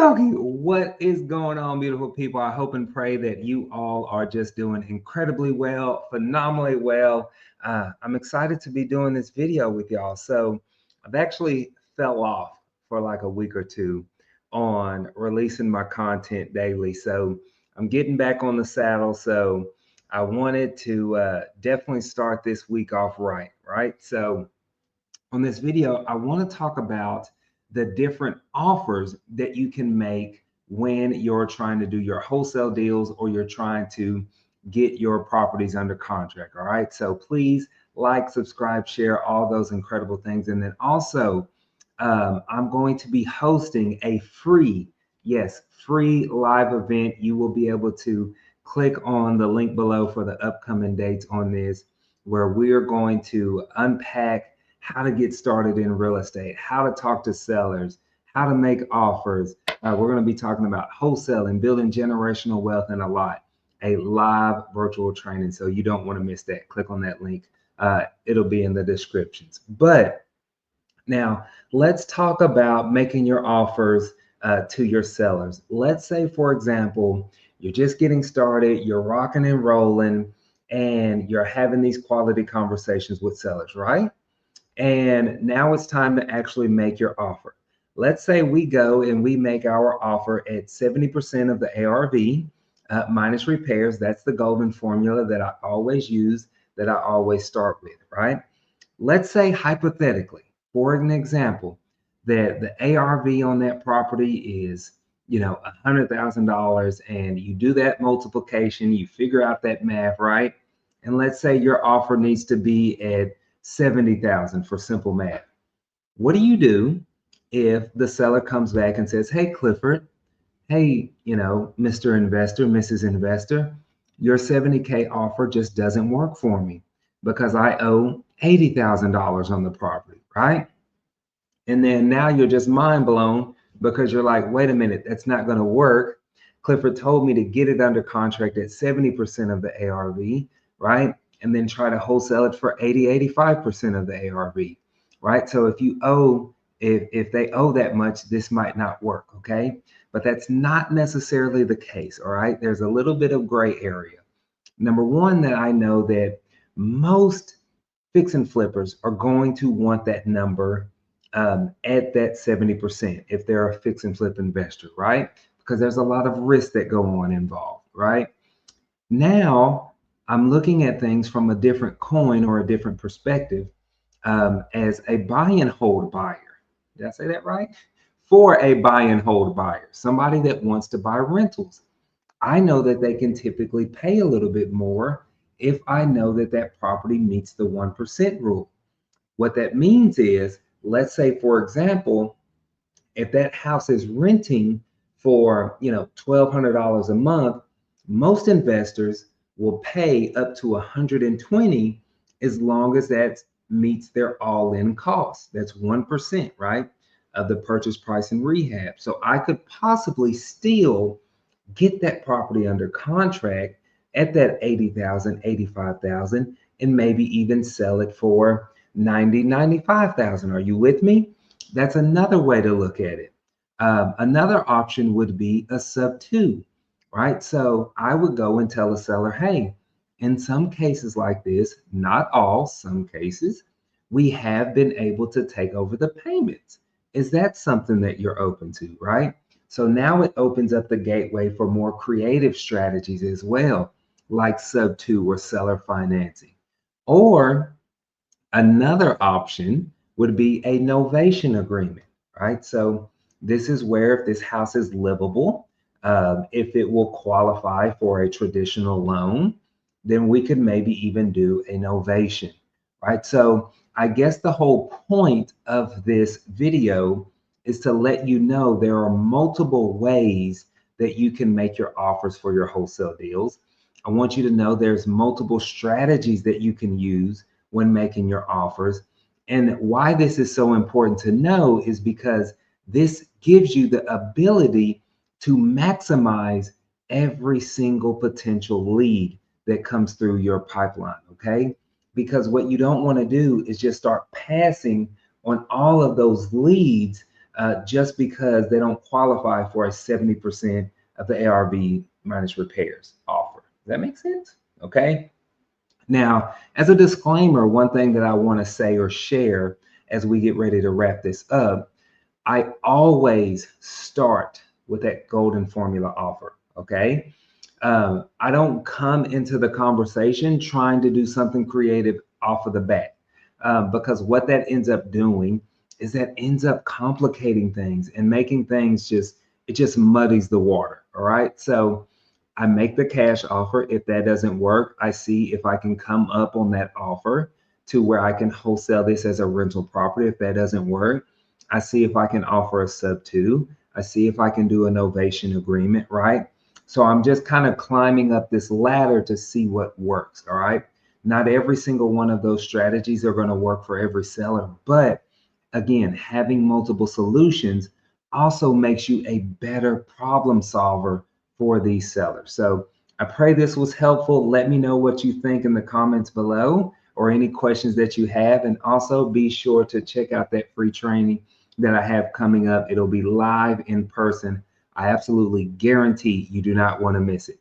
Okay, what is going on, beautiful people? I hope and pray that you all are just doing incredibly well, phenomenally well. I'm excited to be doing this video with y'all. So I've actually fell off for like a week or two on releasing my content daily. So I'm getting back on the saddle. So I wanted to definitely start this week off right? So on this video, I want to talk about the different offers that you can make when you're trying to do your wholesale deals or you're trying to get your properties under contract. All right. So please like, subscribe, share all those incredible things. And then also, I'm going to be hosting a free, yes, free live event. You will be able to click on the link below for the upcoming dates on this, where we're going to unpack how to get started in real estate, how to talk to sellers, how to make offers. We're going to be talking about wholesaling, building generational wealth, and a lot. A live virtual training. So you don't want to miss that. Click on that link. It'll be in the descriptions. But now let's talk about making your offers to your sellers. Let's say, for example, you're just getting started, you're rocking and rolling, and you're having these quality conversations with sellers, right? And now it's time to actually make your offer. Let's say we go and we make our offer at 70% of the ARV minus repairs. That's the golden formula that I always use, that I always start with, right? Let's say hypothetically, for an example, that the ARV on that property is, $100,000, and you do that multiplication, you figure out that math, right? And let's say your offer needs to be at 70,000 for simple math. What do you do if the seller comes back and says, "Hey, Clifford, hey, Mr. Investor, Mrs. Investor, your 70K offer just doesn't work for me because I owe $80,000 on the property," right? And then now you're just mind blown because you're like, wait a minute, that's not going to work. Clifford told me to get it under contract at 70% of the ARV, right? And then try to wholesale it for 85% of the ARV, right? So if they owe that much, this might not work, okay? But that's not necessarily the case, all right? There's a little bit of gray area. Number one, that I know that most fix and flippers are going to want that number at that 70% if they're a fix and flip investor, right? Because there's a lot of risks that go on involved, right? Now, I'm looking at things from a different coin or a different perspective as a buy and hold buyer. Did I say that right? For a buy and hold buyer, somebody that wants to buy rentals. I know that they can typically pay a little bit more if I know that that property meets the 1% rule. What that means is, let's say, for example, if that house is renting for, $1,200 a month, most investors will pay up to 120 as long as that meets their all-in cost. That's 1%, right, of the purchase price and rehab. So I could possibly still get that property under contract at that 80,000, 85,000, and maybe even sell it for 90, 95,000. Are you with me? That's another way to look at it. Another option would be a sub two, right? So I would go and tell a seller, hey, in some cases like this, not all, some cases, we have been able to take over the payments. Is that something that you're open to, right? So now it opens up the gateway for more creative strategies as well, like sub two or seller financing. Or another option would be a novation agreement, right? So this is where if this house is livable, if it will qualify for a traditional loan, then we could maybe even do a novation, right? So I guess the whole point of this video is to let you know there are multiple ways that you can make your offers for your wholesale deals. I want you to know there's multiple strategies that you can use when making your offers. And why this is so important to know is because this gives you the ability to maximize every single potential lead that comes through your pipeline, okay? Because what you don't want to do is just start passing on all of those leads just because they don't qualify for a 70% of the ARV minus repairs offer. Does that make sense? Okay. Now, as a disclaimer, one thing that I want to say or share as we get ready to wrap this up, I always start with that golden formula offer. Okay. I don't come into the conversation trying to do something creative off of the bat, because what that ends up doing is that ends up complicating things and making things it just muddies the water. All right. So I make the cash offer. If that doesn't work, I see if I can come up on that offer to where I can wholesale this as a rental property. If that doesn't work, I see if I can offer a sub two. I see if I can do a novation agreement, right? So I'm just kind of climbing up this ladder to see what works, all right? Not every single one of those strategies are going to work for every seller, but again, having multiple solutions also makes you a better problem solver for these sellers. So I pray this was helpful. Let me know what you think in the comments below or any questions that you have. And also be sure to check out that free training that I have coming up. It'll be live in person. I absolutely guarantee you do not want to miss it.